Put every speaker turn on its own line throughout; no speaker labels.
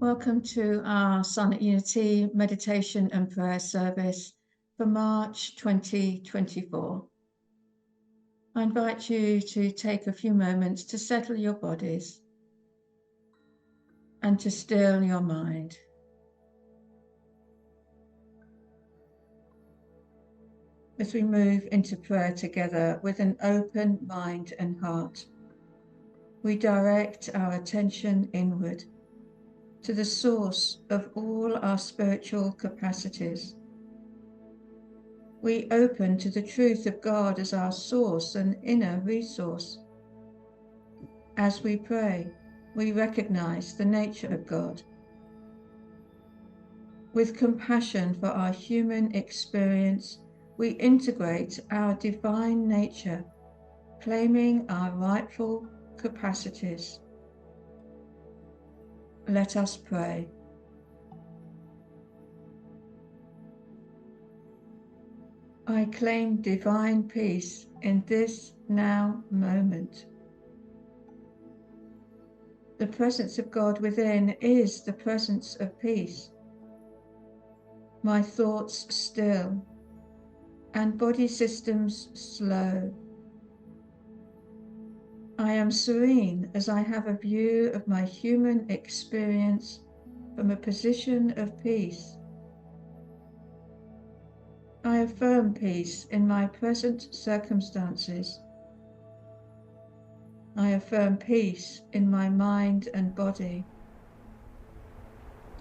Welcome to our Silent Unity meditation and prayer service for March 2024. I invite you to take a few moments to settle your bodies and to still your mind. As we move into prayer together with an open mind and heart, we direct our attention inward to the source of all our spiritual capacities. We open to the truth of God as our source and inner resource. As we pray, we recognize the nature of God. With compassion for our human experience, we integrate our divine nature, claiming our rightful capacities. Let us pray. I claim divine peace in this now moment. The presence of God within is the presence of peace. My thoughts still and body systems slow. I am serene as I have a view of my human experience from a position of peace. I affirm peace in my present circumstances. I affirm peace in my mind and body.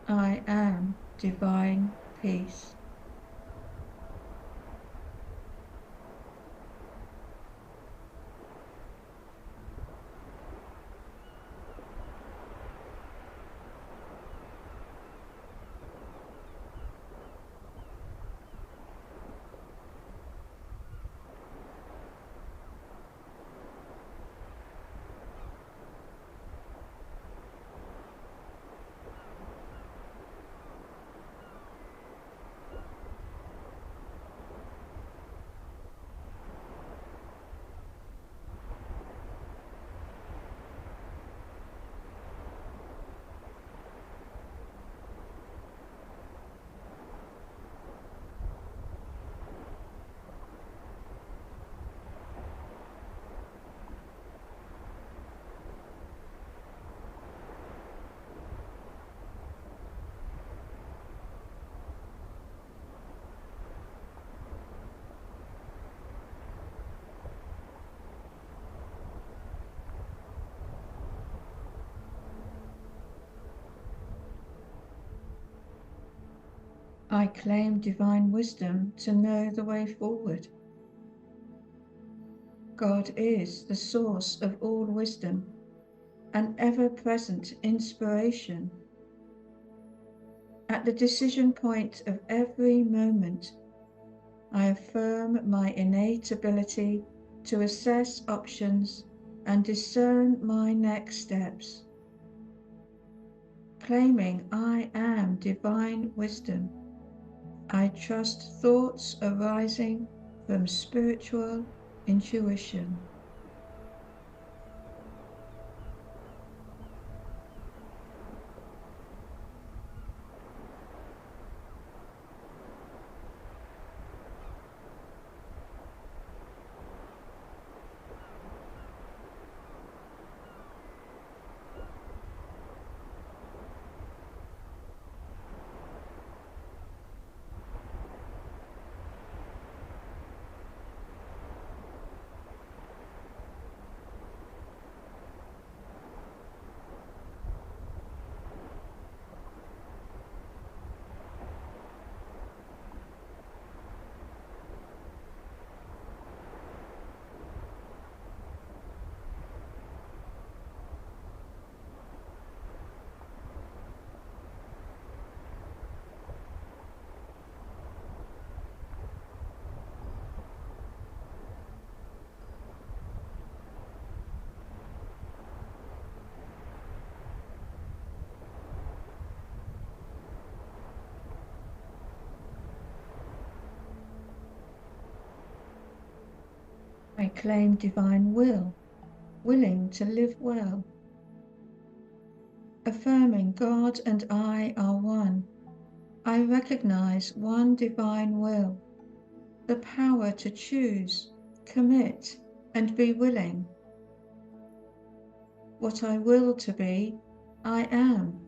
I am divine peace. I claim divine wisdom to know the way forward. God is the source of all wisdom, an ever-present inspiration. At the decision point of every moment, I affirm my innate ability to assess options and discern my next steps. Claiming I am divine wisdom, I trust thoughts arising from spiritual intuition. I claim divine will, willing to live well. affirming God and I are one. I recognize one divine will, the power to choose, commit, and be willing. What I will to be, I am.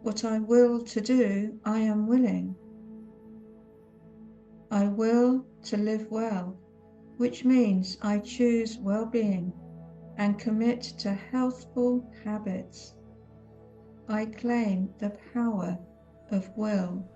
What I will to do, I am willing. I will to live well, which means I choose well-being and commit to healthful habits. I claim the power of will.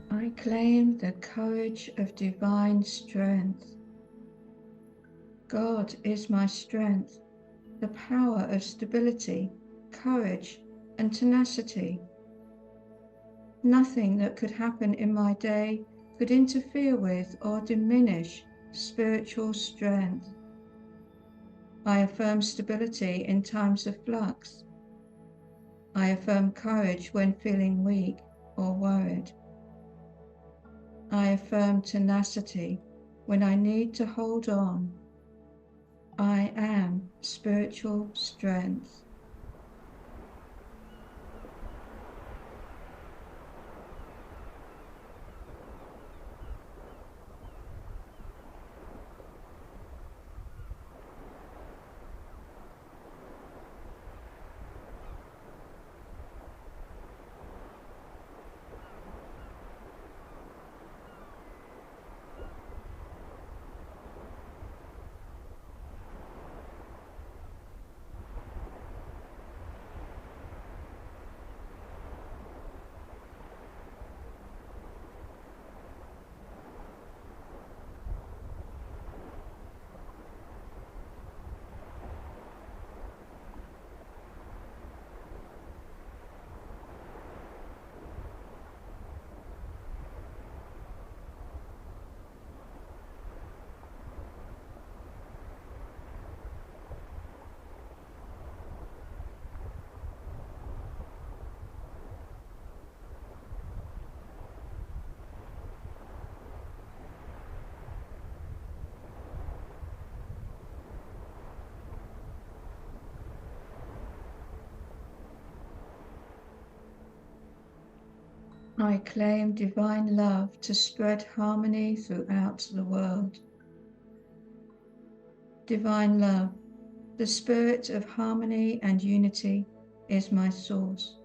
I claim the courage of divine strength. God is my strength, the power of stability, courage, and tenacity. Nothing that could happen in my day could interfere with or diminish spiritual strength. I affirm stability in times of flux. I affirm courage when feeling weak or worried. I affirm tenacity when I need to hold on. I am spiritual strength. I claim divine love to spread harmony throughout the world. Divine love, the spirit of harmony and unity, is my source.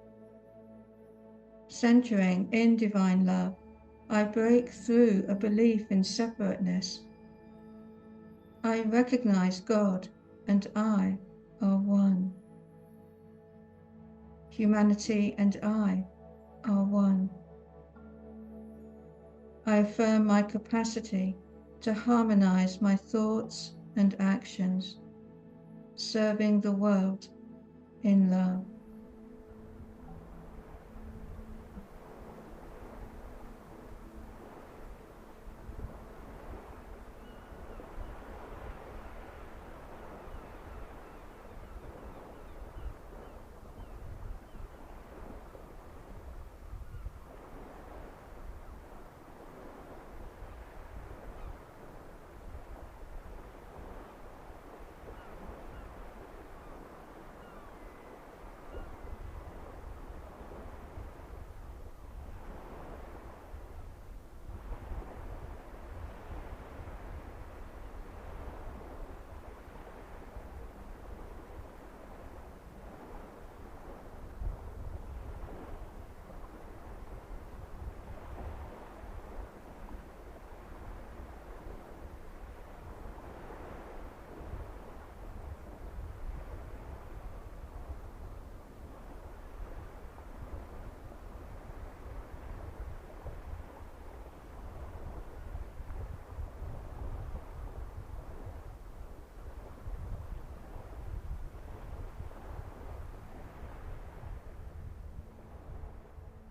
Centering in divine love, I break through a belief in separateness. I recognize God and I are one. Humanity and I are one. I affirm my capacity to harmonize my thoughts and actions, serving the world in love.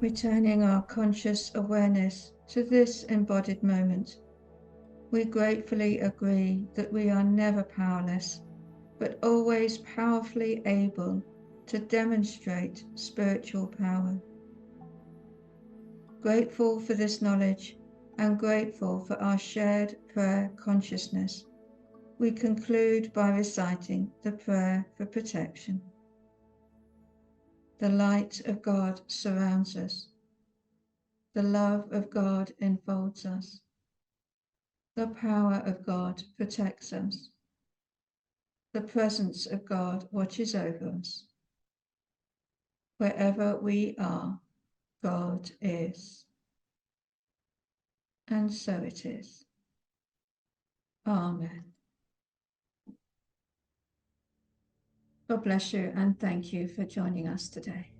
Returning our conscious awareness to this embodied moment, we gratefully agree that we are never powerless, but always powerfully able to demonstrate spiritual power. Grateful for this knowledge and grateful for our shared prayer consciousness, we conclude by reciting the prayer for protection. The light of God surrounds us. The love of God enfolds us. The power of God protects us. The presence of God watches over us. Wherever we are, God is. And so it is. Amen. God bless you and thank you for joining us today.